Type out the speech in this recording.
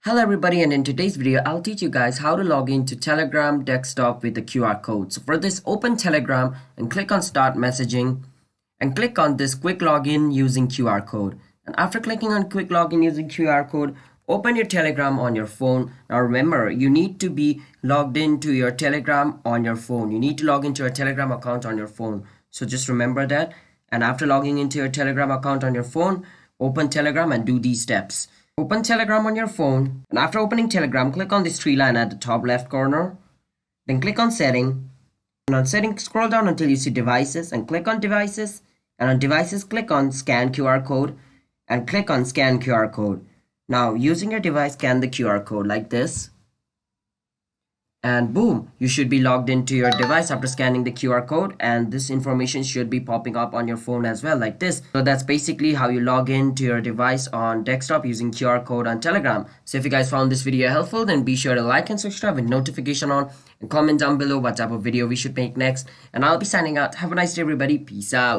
Hello everybody, and in today's video I'll teach you guys how to log into Telegram desktop with the QR code. So for this, open Telegram and click on start messaging and click on this quick login using QR code. And after clicking on quick login using QR code, open your Telegram on your phone. Now remember, you need to be logged into your Telegram on your phone. You need to log into your Telegram account on your phone. So just remember that. And after logging into your Telegram account on your phone, open Telegram and do these steps. Open Telegram on your phone, and after opening Telegram, click on this three line at the top left corner. Then click on Setting. And on Settings, scroll down until you see Devices and click on Devices. And on Devices, click on Scan QR Code and click on Scan QR Code. Now, using your device, scan the QR code like this. And boom, you should be logged into your device after scanning the QR code, and this information should be popping up on your phone as well like this. So that's basically how you log into your device on desktop using QR code on Telegram. So if you guys found this video helpful, then be sure to like and subscribe with notification on, and comment down below what type of video we should make next. And I'll be signing out. Have a nice day everybody. Peace out.